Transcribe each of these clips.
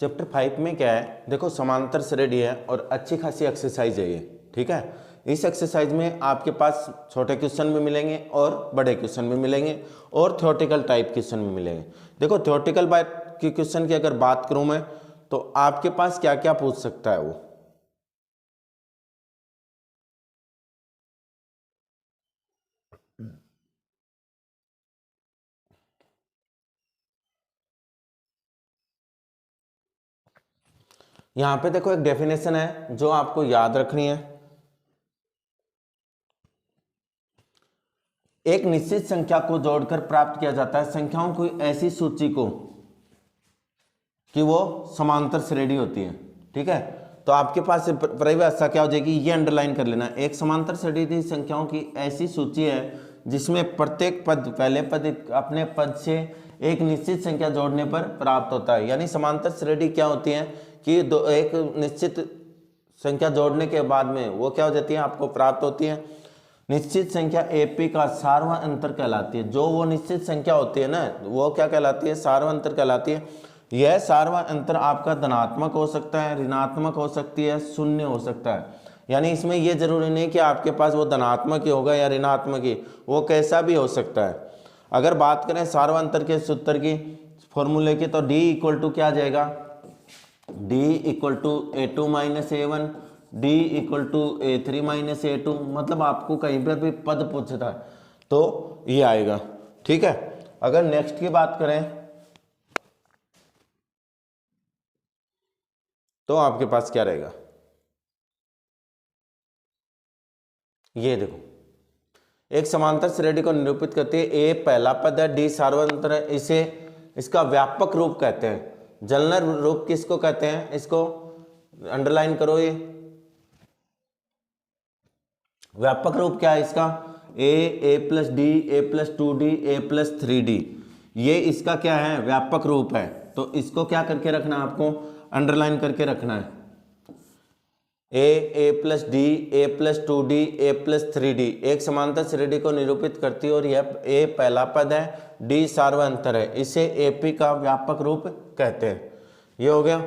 Chapter 5 में क्या है, देखो समांतर श्रेणी है और अच्छी खासी एक्सरसाइज है ये, ठीक है। इस एक्सरसाइज में आपके पास छोटे क्वेश्चन भी मिलेंगे और बड़े क्वेश्चन भी मिलेंगे और थ्योरेटिकल टाइप क्वेश्चन भी मिलेंगे। देखो थ्योरेटिकल की क्वेश्चन की अगर बात करूं मैं, तो आपके पास क्या क्या पूछ सकता है वो। यहां पे देखो एक डेफिनेशन है जो आपको याद रखनी है। एक निश्चित संख्या को जोड़कर प्राप्त किया जाता है संख्याओं की ऐसी सूची को कि वो समांतर श्रेणी होती है, ठीक है। तो आपके पास परिभाषा क्या हो जाएगी, ये अंडरलाइन कर लेना। एक समांतर श्रेणी संख्याओं की ऐसी सूची है जिसमें प्रत्येक पद पहले पद अपने पद से एक निश्चित संख्या जोड़ने पर प्राप्त होता है। यानी समांतर श्रेणी क्या होती है कि एक निश्चित संख्या जोड़ने के बाद में वो क्या हो जाती है, आपको प्राप्त होती है। निश्चित संख्या एपी का सार्वअंतर कहलाती है। जो वो निश्चित संख्या होती है ना, वो क्या कहलाती है, सार्वअंतर कहलाती है। यह सार्वअंतर आपका धनात्मक हो सकता है, ऋणात्मक हो सकती है, शून्य हो सकता है। यानी इसमें यह जरूरी नहीं कि आपके पास वो धनात्मक ही होगा या ऋणात्मक ही, वो कैसा भी हो सकता है। अगर बात करें सार्वअंतर के सूत्र की, फॉर्मूले की, तो डी इक्वल टू क्या आ जाएगा, D equal to A2 minus A1, D equal to A3 minus A2। मतलब आपको कहीं पर भी पद पूछता है तो ये आएगा, ठीक है। अगर नेक्स्ट की बात करें तो आपके पास क्या रहेगा, ये देखो एक समांतर श्रेणी को निरूपित करती है। ए पहला पद है, डी सार्वअंतर है। इसे इसका व्यापक रूप कहते हैं। जनरल रूप किसको कहते हैं, इसको अंडरलाइन करो। ये व्यापक रूप क्या है इसका, ए प्लस डी, ए प्लस 2D, ए प्लस 3D, ये इसका क्या है, व्यापक रूप है। तो इसको क्या करके रखना है, आपको अंडरलाइन करके रखना है। ए प्लस डी, ए प्लस 2D, ए प्लस 3D एक समांतर श्रेणी को निरूपित करती है और यह ए पहला पद है, डी सार्वअंतर है। इसे एपी का व्यापक रूप कहते हैं। ये हो गया।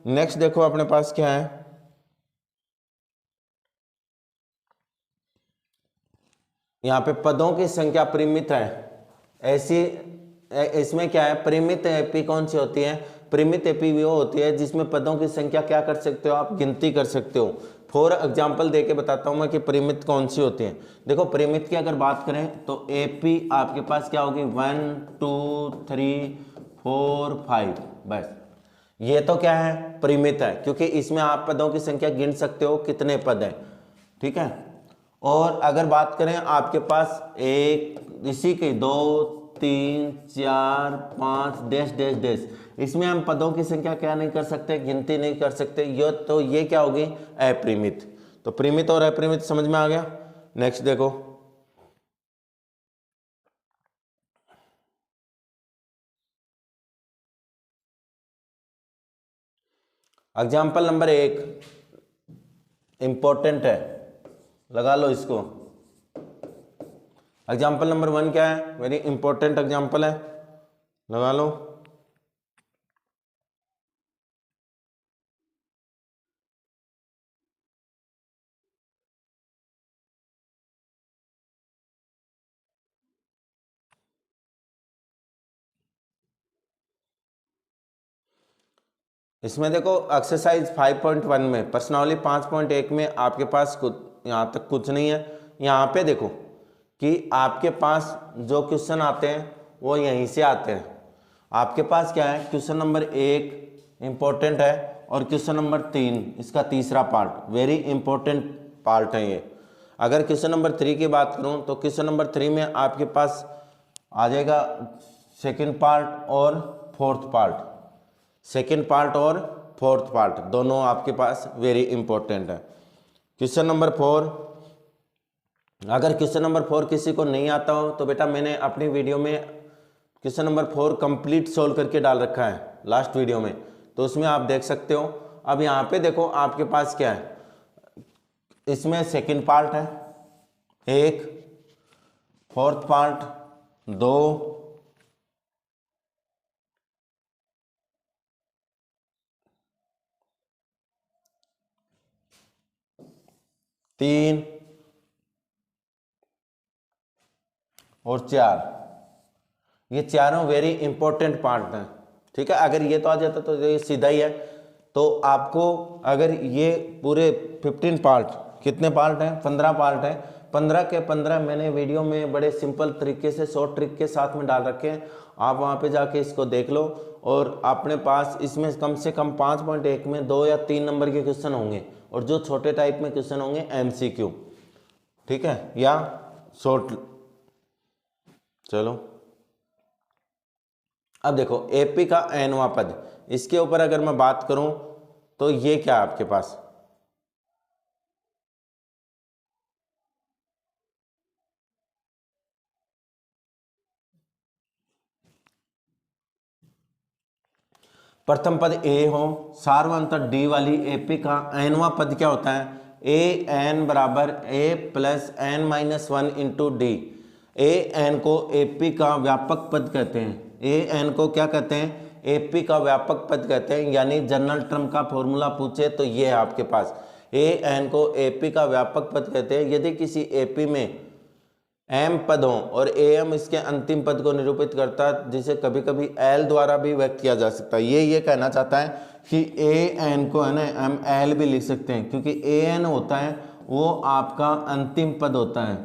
नेक्स्ट देखो अपने पास क्या है, यहाँ पे पदों की संख्या परिमित है। ऐसी इसमें क्या है, परिमित एपी कौन सी होती है, परिमित एपी वो होती है जिसमें पदों की संख्या क्या कर सकते हो, आप गिनती कर सकते हो। फॉर एग्जाम्पल देके बताता हूं मैं कि परिमित कौन सी होती है। देखो परिमित की अगर बात करें तो एपी आपके पास क्या होगी, 1 2 3 4 5, बस। ये तो क्या है, परिमित है, क्योंकि इसमें आप पदों की संख्या गिन सकते हो कितने पद है, ठीक है। और अगर बात करें आपके पास एक इसी के 2 3 4 5 डैश डैश डैश, इसमें हम पदों की संख्या क्या नहीं कर सकते, गिनती नहीं कर सकते। ये क्या होगी, अपरिमित। तो परिमित और अपरिमित समझ में आ गया। नेक्स्ट देखो, एग्जाम्पल नंबर 1 इंपॉर्टेंट है, लगा लो इसको। एग्जाम्पल नंबर 1 क्या है, वेरी इंपॉर्टेंट एग्जाम्पल है, लगा लो। इसमें देखो एक्सरसाइज 5.1 में प्रश्नावली 5.1 में आपके पास यहाँ तक कुछ नहीं है। यहाँ पे देखो कि आपके पास जो क्वेश्चन आते हैं वो यहीं से आते हैं। आपके पास क्या है, क्वेश्चन नंबर 1 इंपॉर्टेंट है और क्वेश्चन नंबर 3 इसका तीसरा पार्ट वेरी इंपॉर्टेंट पार्ट है ये। अगर क्वेश्चन नंबर 3 की बात करूँ तो क्वेश्चन नंबर 3 में आपके पास आ जाएगा सेकेंड पार्ट और फोर्थ पार्ट। सेकेंड पार्ट और फोर्थ पार्ट दोनों आपके पास वेरी इंपॉर्टेंट है। क्वेश्चन नंबर 4, अगर क्वेश्चन नंबर 4 किसी को नहीं आता हो तो बेटा मैंने अपनी वीडियो में क्वेश्चन नंबर 4 कंप्लीट सोल्व करके डाल रखा है लास्ट वीडियो में, तो उसमें आप देख सकते हो। अब यहाँ पे देखो आपके पास क्या है, इसमें सेकेंड पार्ट है 1, फोर्थ पार्ट 2, 3 और 4, ये चारों वेरी इंपॉर्टेंट पार्ट हैं। ठीक है, अगर ये तो आ जाता तो ये सीधा ही है। तो आपको अगर ये पूरे 15 पार्ट, कितने पार्ट हैं, 15 पार्ट हैं, 15 के 15 मैंने वीडियो में बड़े सिंपल तरीके से शॉर्ट ट्रिक के साथ में डाल रखे हैं। आप वहाँ पे जाके इसको देख लो और अपने पास इसमें कम से कम 5.1 में 2 या 3 नंबर के क्वेश्चन होंगे, और जो छोटे टाइप में क्वेश्चन होंगे MCQ, ठीक है, या शॉर्ट। चलो अब देखो AP का nवां पद, इसके ऊपर अगर मैं बात करूं तो ये क्या है आपके पास, प्रथम पद A हो, सार्वंतर D वाली AP का nवां पद क्या होता है, AN बराबर A plus N minus 1 into D. AN को AP का व्यापक पद कहते हैं, AN को क्या कहते हैं, AP का व्यापक पद कहते हैं। यानी जनरल टर्म का फॉर्मूला पूछे तो ये है आपके पास, AN को AP का व्यापक पद कहते हैं। यदि किसी AP में M पद हो और AM इसके अंतिम पद को निरूपित करता है, जिसे कभी कभी L द्वारा भी व्यक्त किया जा सकता है। ये कहना चाहता है कि AN को है ना हम L भी लिख सकते हैं, क्योंकि AN होता है वो आपका अंतिम पद होता है,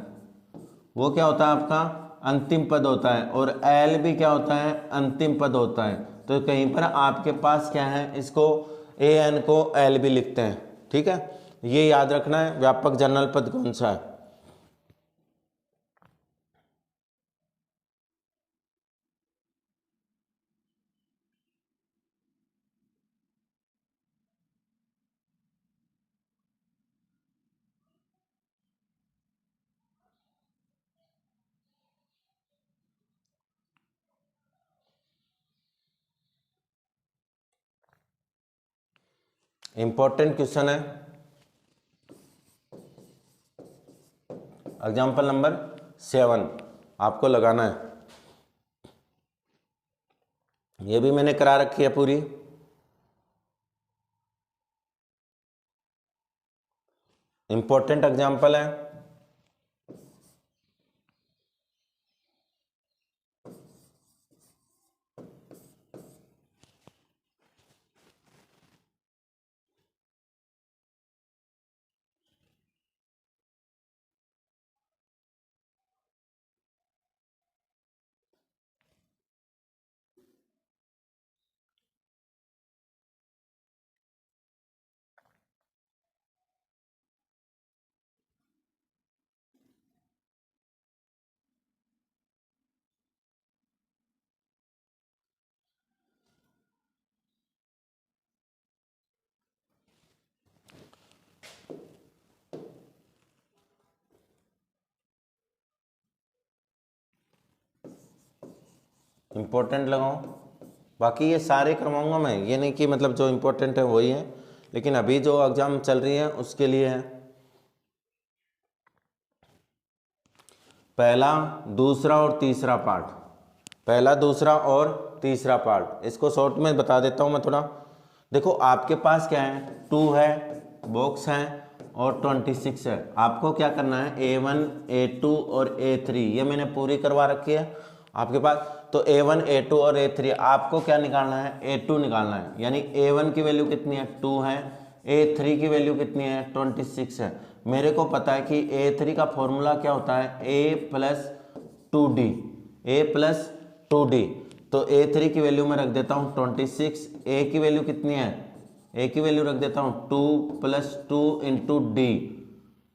वो क्या होता है आपका अंतिम पद होता है, और L भी क्या होता है, अंतिम पद होता है। तो कहीं पर आपके पास क्या है, इसको AN को L भी लिखते हैं। ठीक है, ये याद रखना है व्यापक जनरल पद कौन सा है। इंपॉर्टेंट क्वेश्चन है, एग्जाम्पल नंबर 7 आपको लगाना है। ये भी मैंने करा रखी है पूरी। इंपॉर्टेंट एग्जाम्पल है, इंपॉर्टेंट लगाओ। बाकी ये सारे करवाऊंगा मैं, ये नहीं कि मतलब जो इंपॉर्टेंट है वही है, लेकिन अभी जो एग्जाम चल रही है उसके लिए है। पहला, दूसरा और तीसरा पार्ट, पहला, दूसरा और तीसरा पार्ट, इसको शॉर्ट में बता देता हूँ मैं थोड़ा। देखो आपके पास क्या है, 2 है, बॉक्स है और 26 है। आपको क्या करना है, A1 A2 और A3 ये मैंने पूरी करवा रखी है आपके पास। तो A1 A2 और A3 आपको क्या निकालना है, A2 निकालना है। यानी A1 की वैल्यू कितनी है, 2 है, A3 की वैल्यू कितनी है, 26 है। मेरे को पता है कि A3 का फॉर्मूला क्या होता है, A plus 2D, A plus 2D। तो A3 की वैल्यू मैं रख देता हूँ 26, A की वैल्यू कितनी है, A की वैल्यू रख देता हूँ 2 प्लस 2 इंटू डी।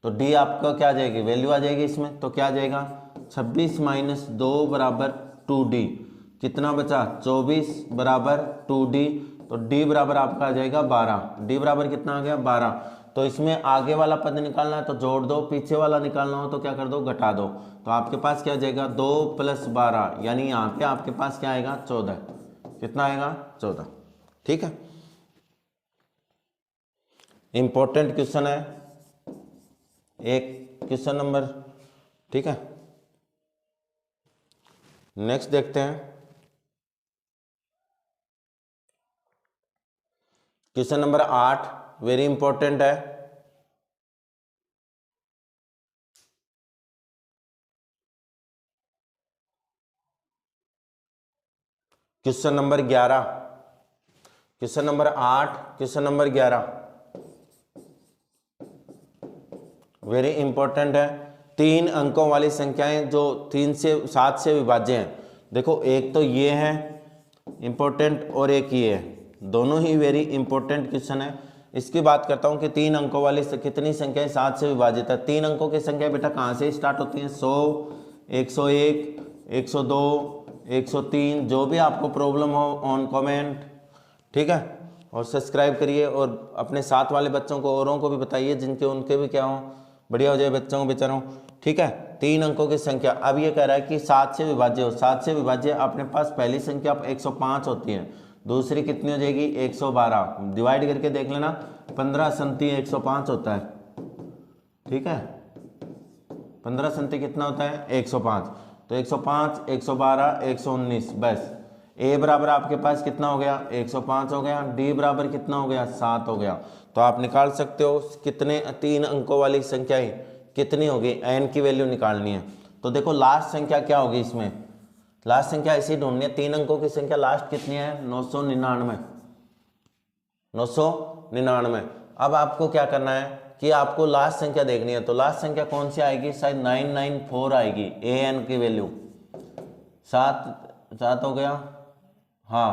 तो D आपका क्या आ जाएगी, वैल्यू आ जाएगी इसमें, तो क्या आ जाएगा 26 माइनस 2 बराबर 2D। कितना बचा, 24 बराबर 2D। तो D बराबर आपका आ जाएगा 12। D बराबर कितना आ गया, 12। तो इसमें आगे वाला पद निकालना है तो जोड़ दो, पीछे वाला निकालना हो तो क्या कर दो, घटा दो। तो आपके पास क्या आ जाएगा, 2 प्लस 12, यानी यहाँ पे आपके पास क्या आएगा, 14। कितना आएगा, 14। ठीक है, इंपॉर्टेंट क्वेश्चन है, एक क्वेश्चन नंबर। ठीक है, नेक्स्ट देखते हैं। क्वेश्चन नंबर 8 वेरी इंपॉर्टेंट है। Question number 11, question number 8, question number 11 very important है। 3 अंकों वाली संख्याएं जो 3 से 7 से विभाज्य हैं। देखो एक तो ये है इंपॉर्टेंट और एक ये है, दोनों ही वेरी इंपॉर्टेंट क्वेश्चन है। इसकी बात करता हूं कि 3 अंकों वाली कितनी संख्याएं 7 से विभाजित है। 3 अंकों की संख्या बेटा कहां से स्टार्ट होती है? 100, 101, 102, 103, जो भी आपको प्रॉब्लम हो ऑन कमेंट, ठीक है। और सब्सक्राइब करिए और अपने साथ वाले बच्चों को औरों को भी बताइए जिनके उनके भी क्या हो, बढ़िया हो जाए बच्चों को बेचारों, ठीक है। 3 अंकों की संख्या, अब ये कह रहा है कि 7 से विभाज्य हो। 7 से विभाज्य अपने पास पहली संख्या 105 होती है, दूसरी कितनी हो जाएगी? 112। डिवाइड करके देख लेना, 15 संति 105 होता है, ठीक है। 15 संति कितना होता है? 105। तो 105, 112, 119, बस ए बराबर आपके पास कितना हो गया? 105 हो गया। डी बराबर कितना हो गया? 7 हो गया। तो आप निकाल सकते हो कितने 3 अंकों वाली संख्याएं कितनी होगी, एन की वैल्यू निकालनी है। तो देखो लास्ट संख्या क्या होगी इसमें, लास्ट संख्या ऐसी ढूंढनी है। 3 अंकों की संख्या लास्ट कितनी है? 999, 999। अब आपको क्या करना है कि आपको लास्ट संख्या देखनी है। तो लास्ट संख्या कौन सी आएगी? शायद 994 आएगी, ए एन की वैल्यू 7 हो गया। हाँ,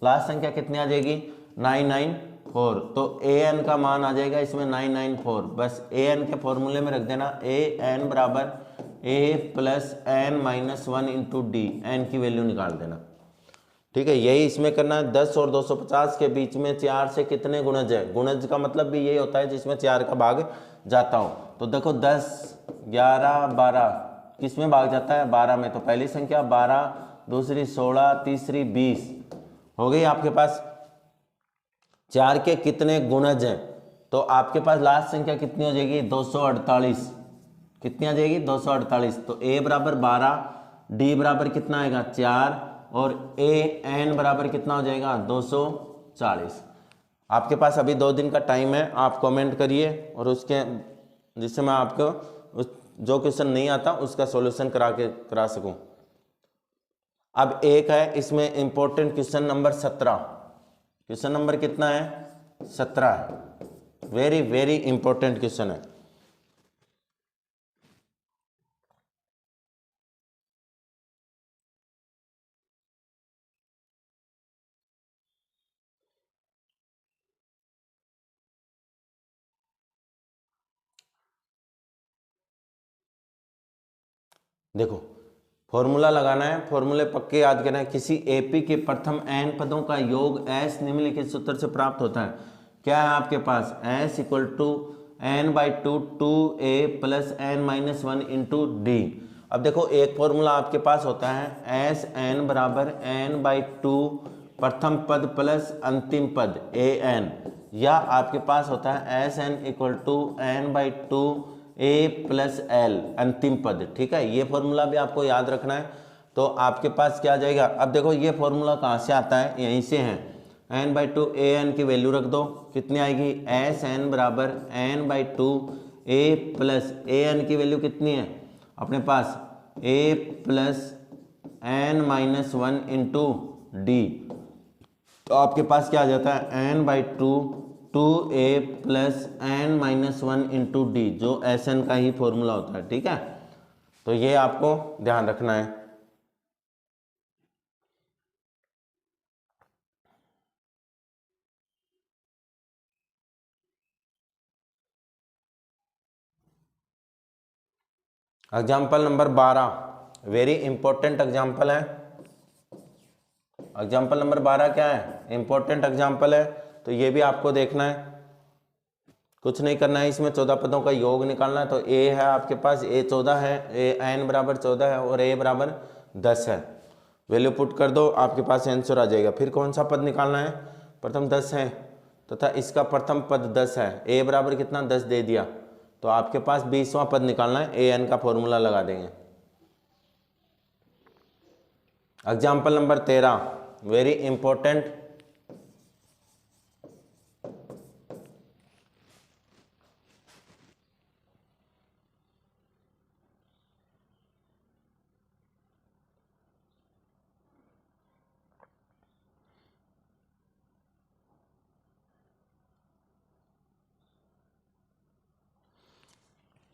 लास्ट संख्या कितनी आ जाएगी? 994। तो ए एन का मान आ जाएगा इसमें 994। बस ए एन के फॉर्मूले में रख देना, ए एन बराबर A plus N minus 1 into D, N की वैल्यू निकाल देना, ठीक है। यही इसमें करना है। 10 और 250 के बीच में 4 से कितने गुणज है? गुणज का मतलब भी यही होता है जिसमें 4 का भाग जाता हो। तो देखो 10, 11, 12 किस में भाग जाता है? 12 में। तो पहली संख्या 12, दूसरी 16, तीसरी 20 हो गई आपके पास। 4 के कितने गुणज हैं? तो आपके पास लास्ट संख्या कितनी हो जाएगी? 248। कितनी आ जाएगी? 248। तो ए बराबर 12, डी बराबर कितना आएगा? 4, और ए एन बराबर कितना हो जाएगा? 240। आपके पास अभी 2 दिन का टाइम है, आप कमेंट करिए और उसके जिससे मैं आपको उस जो क्वेश्चन नहीं आता उसका सॉल्यूशन करा सकूं। अब एक है इसमें important question number 17। Question number कितना है? 17 है। वेरी वेरी इंपॉर्टेंट क्वेश्चन है। देखो फॉर्मूला लगाना है, फॉर्मूले पक्के याद करना है। किसी एपी के प्रथम एन पदों का योग एस निम्नलिखित सूत्र से प्राप्त होता है। क्या है आपके पास? S equal to N by two, 2a plus N minus 1 into D. अब देखो एक फॉर्मूला आपके पास होता है एस एन बराबर एन बाई टू प्रथम पद प्लस अंतिम पद ए एन, या आपके पास होता है S N equal to N by two A plus L अंतिम पद, ठीक है। ये फॉर्मूला भी आपको याद रखना है। तो आपके पास क्या आ जाएगा? अब देखो ये फॉर्मूला कहाँ से आता है? यहीं से है। N by two A N की वैल्यू रख दो, कितनी आएगी? एस एन बराबर N by two A plus A N की वैल्यू कितनी है अपने पास? A plus N minus 1 into D. तो आपके पास क्या आ जाता है? N by two 2a plus N minus 1 into D, जो एस एन का ही फॉर्मूला होता है, ठीक है। तो ये आपको ध्यान रखना है। Example number 12 very important example है। एग्जाम्पल नंबर 12 क्या है? इंपॉर्टेंट एग्जाम्पल है। तो ये भी आपको देखना है, कुछ नहीं करना है। इसमें 14 पदों का योग निकालना है। तो ए है आपके पास, ए 14 है, ए एन बराबर 14 है और ए बराबर 10 है। वैल्यू पुट कर दो, आपके पास आंसर आ जाएगा। फिर कौन सा पद निकालना है? प्रथम 10 है तथा इसका प्रथम पद 10 है। ए बराबर कितना? 10 दे दिया। तो आपके पास 20वां पद निकालना है। ए एन का फॉर्मूला लगा देंगे। Example number 13 very important.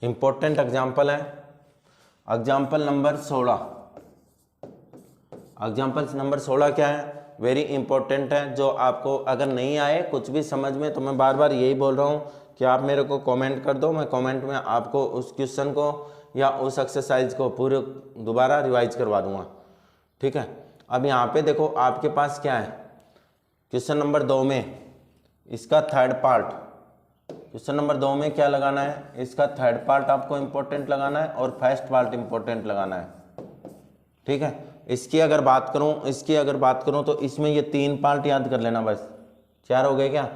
Important example है एग्जाम्पल नंबर 16। एग्जाम्पल नंबर 16 क्या है, वेरी इंपॉर्टेंट है, जो आपको अगर नहीं आए कुछ भी समझ में तो मैं बार बार यही बोल रहा हूँ कि आप मेरे को कमेंट कर दो, मैं कमेंट में आपको उस क्वेश्चन को या उस एक्सरसाइज को पूरे दोबारा रिवाइज करवा दूंगा। ठीक है, अब यहाँ पे देखो आपके पास क्या है, क्वेश्चन नंबर 2 में इसका थर्ड पार्ट, क्वेश्चन नंबर 2 में क्या लगाना है, इसका थर्ड पार्ट आपको इंपॉर्टेंट लगाना है और फर्स्ट पार्ट इंपॉर्टेंट लगाना है। ठीक है, इसकी अगर बात करूं तो इसमें ये 3 पार्ट याद कर लेना, बस 4 हो गए क्या,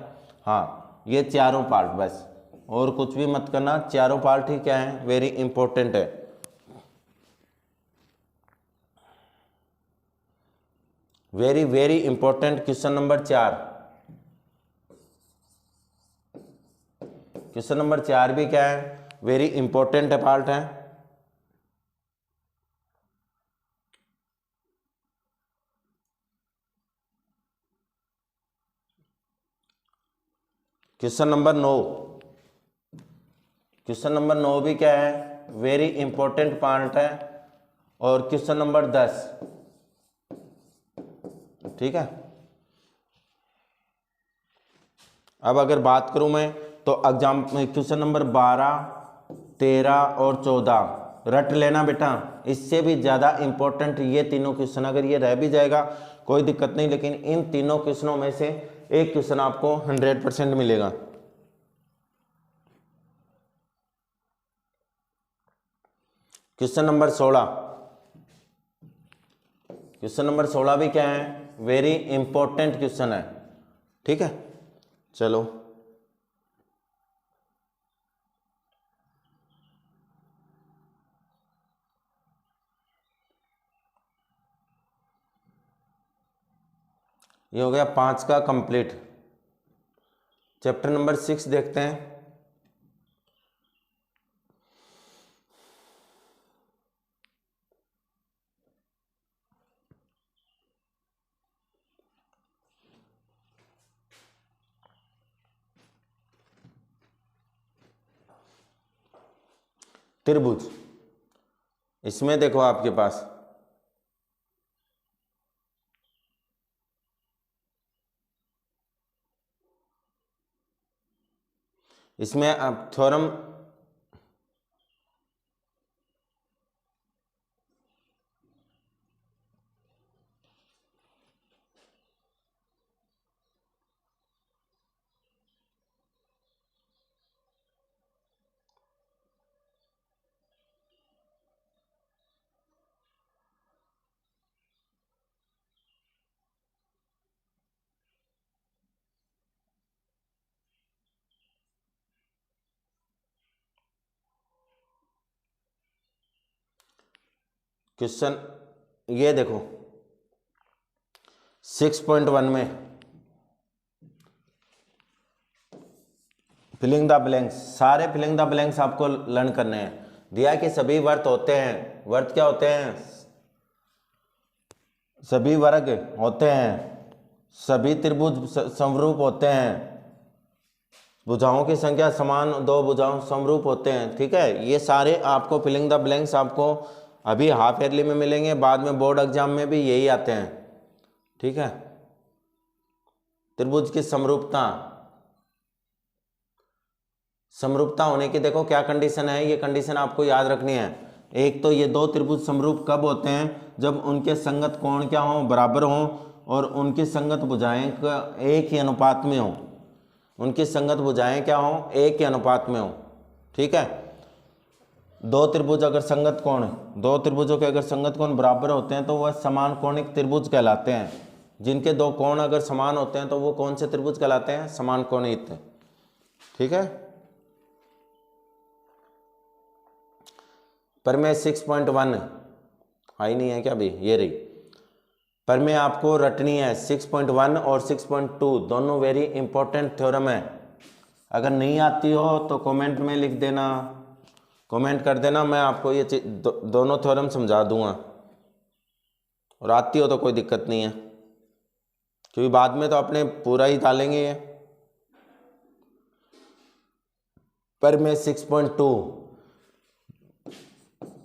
हाँ ये चारों पार्ट बस, और कुछ भी मत करना, चारों पार्ट ही क्या है, वेरी इंपॉर्टेंट है। Very very important question number 4, question number 4 भी क्या है, वेरी इंपॉर्टेंट पार्ट है। क्वेश्चन नंबर 9, क्वेश्चन नंबर 9 भी क्या है, वेरी इंपॉर्टेंट पार्ट है। और क्वेश्चन नंबर 10, ठीक है। अब अगर बात करूं मैं तो एग्जाम क्वेश्चन नंबर 12, 13 और 14 रट लेना बेटा, इससे भी ज़्यादा इंपॉर्टेंट ये तीनों क्वेश्चन, अगर ये रह भी जाएगा कोई दिक्कत नहीं, लेकिन इन तीनों क्वेश्चनों में से एक क्वेश्चन आपको 100% मिलेगा। क्वेश्चन नंबर 16, क्वेश्चन नंबर 16 भी क्या है, वेरी इंपॉर्टेंट क्वेश्चन है। ठीक है, चलो ये हो गया 5 का कंप्लीट। चैप्टर नंबर 6 देखते हैं। त्रिभुज, इसमें देखो आपके पास इसमें अब थ्योरम, क्वेश्चन ये देखो 6.1 में फिलिंग द ब्लैंक्स, सारे फिलिंग द ब्लैंक्स आपको लर्न करने हैं। दिया है कि सभी वर्त होते हैं, वर्त क्या होते हैं, सभी वर्ग होते हैं, सभी त्रिभुज समरूप होते हैं, भुजाओं की संख्या समान, 2 भुजाओं समरूप होते हैं। ठीक है, ये सारे आपको फिलिंग द ब्लैंक्स आपको अभी हाफ ईयरली में मिलेंगे, बाद में बोर्ड एग्जाम में भी यही आते हैं। ठीक है, त्रिभुज की समरूपता, समरूपता होने की देखो क्या कंडीशन है, ये कंडीशन आपको याद रखनी है। एक तो ये 2 त्रिभुज समरूप कब होते हैं, जब उनके संगत कोण क्या हो, बराबर हो, और उनकी संगत भुजाएं एक ही अनुपात में हो, उनकी संगत भुजाएं क्या हो, एक ही अनुपात में हो। ठीक है, 2 त्रिभुज अगर संगत कोण, 2 त्रिभुजों के अगर संगत कोण बराबर होते हैं तो वह समान कोणिक त्रिभुज कहलाते हैं। जिनके 2 कोण अगर समान होते हैं तो वो कौन से त्रिभुज कहलाते हैं, समान कोणिक। ठीक है, पर मैं 6.1 आई नहीं है क्या अभी, ये रही पर मैं आपको रटनी है। 6.1 और 6.2 दोनों वेरी इंपॉर्टेंट थ्योरम है। अगर नहीं आती हो तो कमेंट में लिख देना, कमेंट कर देना, मैं आपको ये दोनों थ्योरम समझा दूंगा, और आती हो तो कोई दिक्कत नहीं है, क्योंकि बाद में तो अपने पूरा ही डालेंगे ये। पर मैं 6.2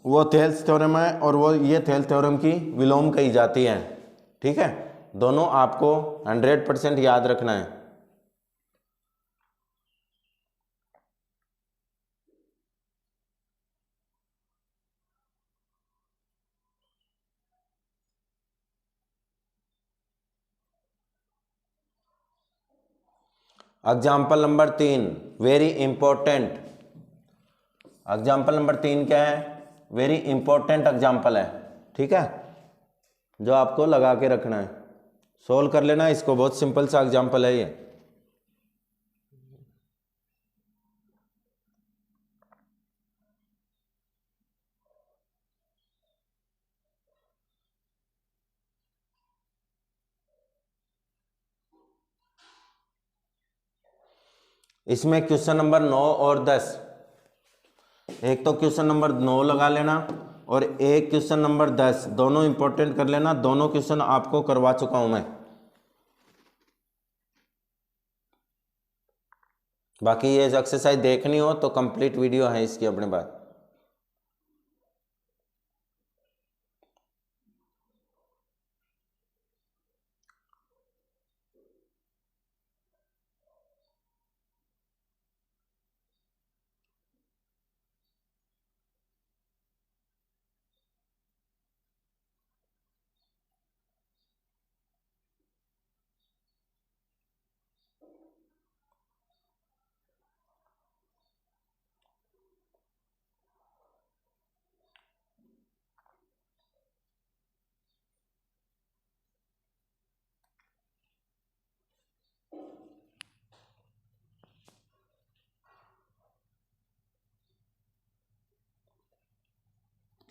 वो थेल्स थ्योरम है और वो ये थेल्स थ्योरम की विलोम कही जाती है। ठीक है, दोनों आपको 100% याद रखना है। Example number 3 very important. Example number 3 क्या है? वेरी इंपॉर्टेंट एग्जाम्पल है। ठीक है, जो आपको लगा के रखना है, सोल्व कर लेना इसको, बहुत सिंपल सा एग्जाम्पल है ये। इसमें क्वेश्चन नंबर 9 और 10, एक तो क्वेश्चन नंबर 9 लगा लेना और एक क्वेश्चन नंबर 10, दोनों इंपॉर्टेंट कर लेना। दोनों क्वेश्चन आपको करवा चुका हूं मैं। बाकी ये एक्सरसाइज देखनी हो तो कंप्लीट वीडियो है इसकी अपने पास।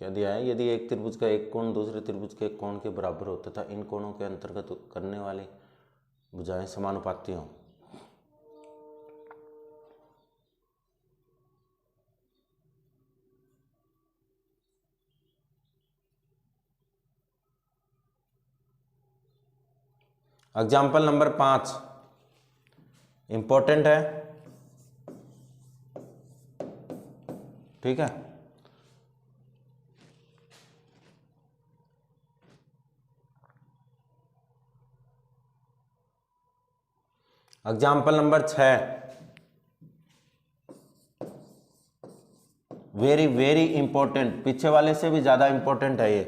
क्या दिया है? यदि एक त्रिभुज का एक कोण दूसरे त्रिभुज के एक कोण के बराबर हो तथा इन कोणों के अंतर्गत करने वाली भुजाएं समानुपाती हों। एग्जाम्पल नंबर 5 इंपॉर्टेंट है। ठीक है, example number 6 very very important, पीछे वाले से भी ज्यादा इंपॉर्टेंट है ये।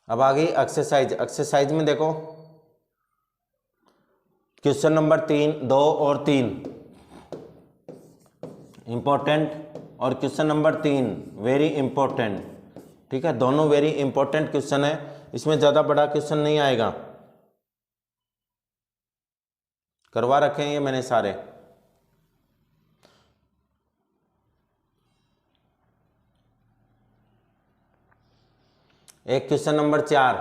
अब आ गई एक्सरसाइज। एक्सरसाइज में देखो क्वेश्चन नंबर 3, 2 और 3 इंपॉर्टेंट और क्वेश्चन नंबर 3 वेरी इंपॉर्टेंट। ठीक है, दोनों वेरी इंपॉर्टेंट क्वेश्चन है, इसमें ज्यादा बड़ा क्वेश्चन नहीं आएगा। करवा रखे हैं ये मैंने सारे। एक क्वेश्चन नंबर 4,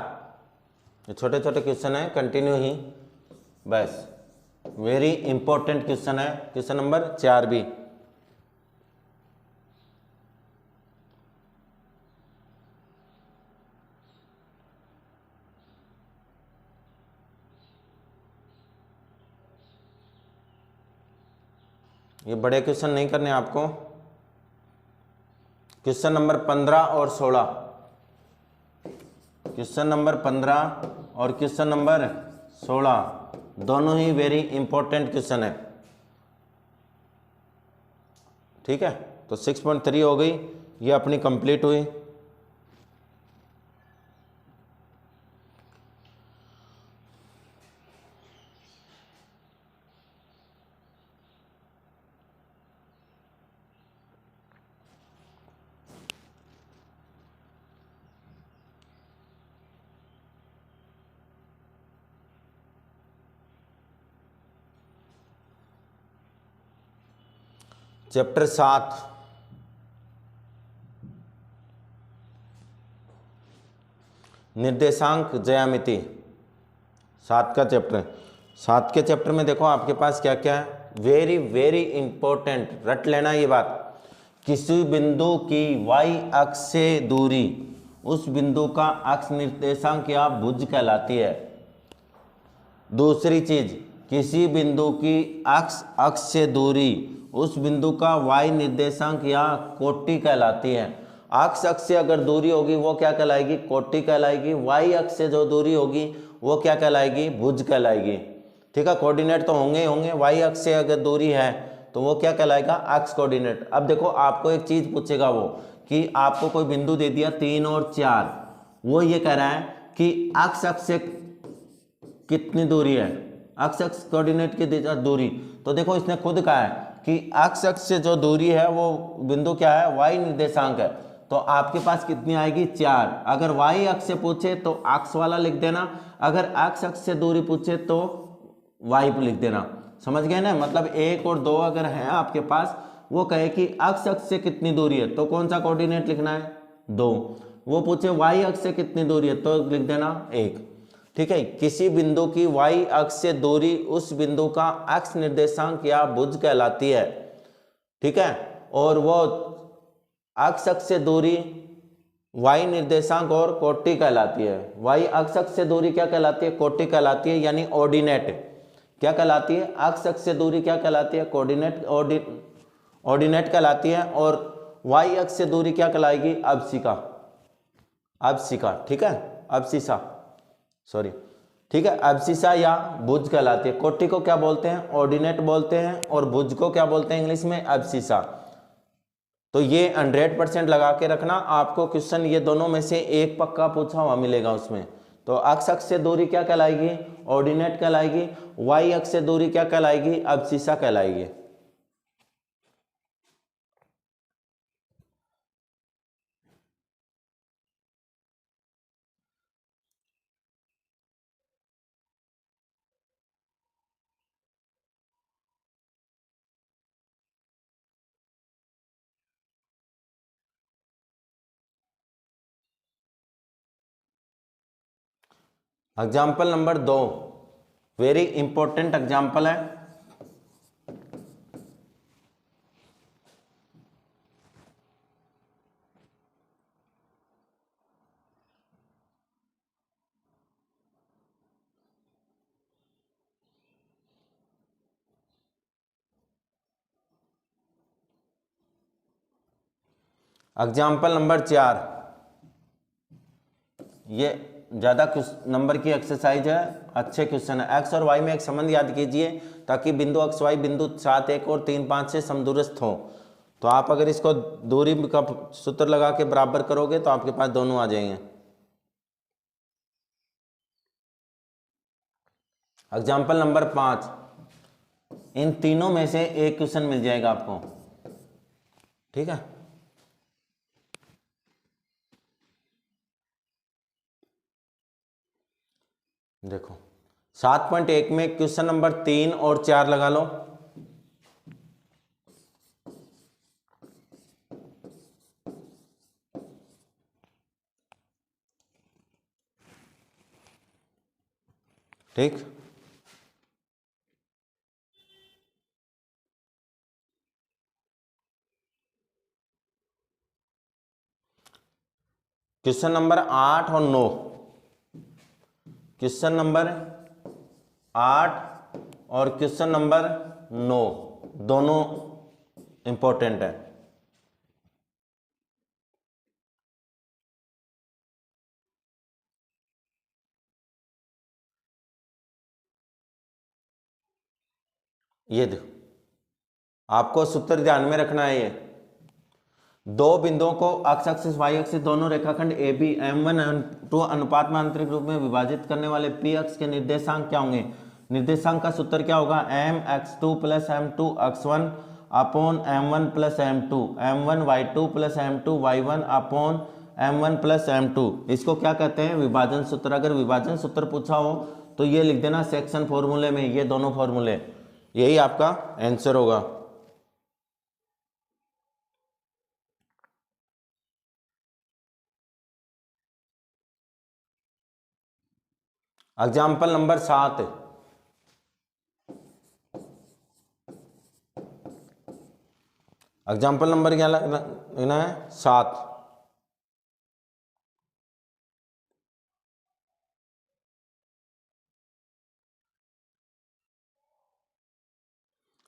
ये छोटे छोटे क्वेश्चन है, कंटिन्यू ही बस। वेरी इंपॉर्टेंट क्वेश्चन है क्वेश्चन नंबर 4 भी। ये बड़े क्वेश्चन नहीं करने आपको। क्वेश्चन नंबर 15 और 16, क्वेश्चन नंबर 15 और क्वेश्चन नंबर 16 दोनों ही वेरी इंपॉर्टेंट क्वेश्चन है। ठीक है, तो 6.3 हो गई, ये अपनी कंप्लीट हुई। चैप्टर 7 निर्देशांक ज्यामिति, 7 का चैप्टर। 7 के चैप्टर में देखो आपके पास क्या क्या है, वेरी वेरी इंपॉर्टेंट, रट लेना ये बात। किसी बिंदु की y अक्ष से दूरी उस बिंदु का अक्ष निर्देशांक या भुज कहलाती है। दूसरी चीज, किसी बिंदु की अक्ष से दूरी उस बिंदु का y निर्देशांक या कोटि कहलाती है। अक्ष से अगर दूरी होगी वो क्या कहलाएगी? कोटि कहलाएगी। y अक्ष से जो दूरी होगी वो क्या कहलाएगी? भुज कहलाएगी। ठीक है, कोऑर्डिनेट तो होंगे ही होंगे। y अक्ष से अगर दूरी है तो वो क्या कहलाएगा? अक्ष कोऑर्डिनेट। अब देखो आपको एक चीज पूछेगा वो कि आपको कोई बिंदु दे दिया 3 और 4, वो ये कह रहा है कि अक्ष से कितनी दूरी है, अक्ष कोऑर्डिनेट की दूरी। तो देखो इसने खुद कहा है कि अक्ष से जो दूरी है वो बिंदु क्या है? y निर्देशांक है। तो आपके पास कितनी आएगी? 4। अगर y अक्ष से पूछे तो अक्ष वाला लिख देना, अगर अक्ष से दूरी पूछे तो y लिख देना। समझ गए ना? मतलब 1 और 2 अगर है आपके पास, वो कहे कि अक्ष से कितनी दूरी है तो कौन सा कोऑर्डिनेट लिखना है? 2। वो पूछे y अक्ष से कितनी दूरी है तो लिख देना 1। ठीक है, किसी बिंदु की y अक्ष से दूरी उस बिंदु का अक्ष निर्देशांक या भुज कहलाती है। ठीक है, और वो अक्ष से दूरी y निर्देशांक और कोटि कहलाती है। y अक्ष से दूरी क्या कहलाती है? कोटि कहलाती है, यानी ऑर्डिनेट। क्या कहलाती है? अक्ष से दूरी क्या कहलाती है? कोऑर्डिनेट, ऑर्डिनेट कहलाती है। और y अक्ष से दूरी क्या कहलाएगी? अवशिका, अवशिका। ठीक है, अवशिषा, सॉरी। ठीक है, अवशिषा या भुज कहलाती है। कोटि को क्या बोलते हैं? ऑर्डिनेट बोलते हैं। और भुज को क्या बोलते हैं इंग्लिश में? अवशिषा। तो ये 100% लगा के रखना, आपको क्वेश्चन ये दोनों में से एक पक्का पूछा हुआ मिलेगा उसमें। तो अक्ष से दूरी क्या कहलाएगी? ऑर्डिनेट कहलाएगी। y अक्ष से दूरी क्या कहलाएगी? अवशिषा कहलाएगी। Example number 2 very important example है। एग्जाम्पल नंबर 4, ये ज़्यादा नंबर की एक्सरसाइज है, अच्छे क्वेश्चन है। एक्स और वाई में एक संबंध याद कीजिए ताकि बिंदु एक्स वाई बिंदु 7, 1 और 3, 5 से समदूरस्थ हो। तो आप अगर इसको दूरी का सूत्र लगा के बराबर करोगे तो आपके पास दोनों आ जाएंगे। एग्जाम्पल नंबर 5, इन तीनों में से एक क्वेश्चन मिल जाएगा आपको। ठीक है, देखो 7.1 में क्वेश्चन नंबर 3 और 4 लगा लो। ठीक, क्वेश्चन नंबर 8 और 9, क्वेश्चन नंबर 8 और क्वेश्चन नंबर 9 दोनों इंपॉर्टेंट है। ये देखो, आपको सूत्र ध्यान में रखना है। ये दो बिंदुओं को एक्स एक्सिस वाई एक्सिस दोनों रेखाखंड ए बी m1 m2 अनुपात में आंतरिक रूप में विभाजित करने वाले p अक्ष के निर्देशांक क्या होंगे? निर्देशांक का सूत्र क्या होगा? mx2 plus m2 x1 upon m1 plus m2, m1 y2 plus m2 y1 upon m1 plus m2। इसको क्या कहते हैं? विभाजन सूत्र। अगर विभाजन सूत्र पूछा हो तो ये लिख देना सेक्शन फॉर्मूले में, ये दोनों फॉर्मूले, यही आपका आंसर होगा। एग्जाम्पल नंबर 7, एग्जाम्पल नंबर क्या लेना है? 7।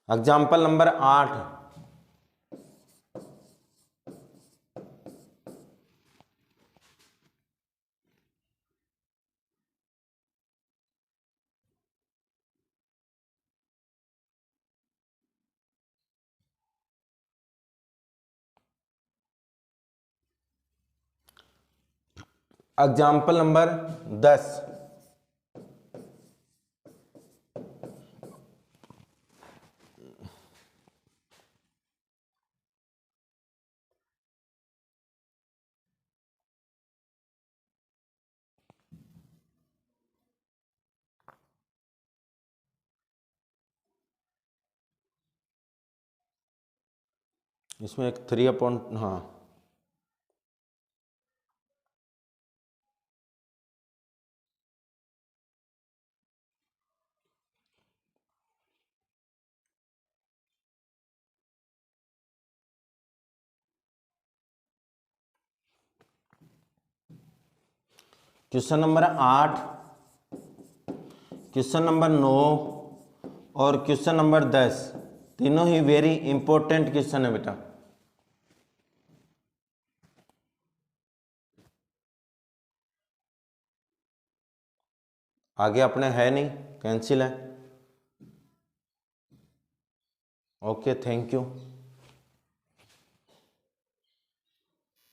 एग्जाम्पल नंबर 8, एग्जाम्पल नंबर 10, इसमें एक 3 हाँ, क्वेश्चन नंबर 8, क्वेश्चन नंबर 9 और क्वेश्चन नंबर 10 तीनों ही वेरी इंपॉर्टेंट क्वेश्चन है बेटा। आगे अपने है नहीं, कैंसिल है। Okay, thank you.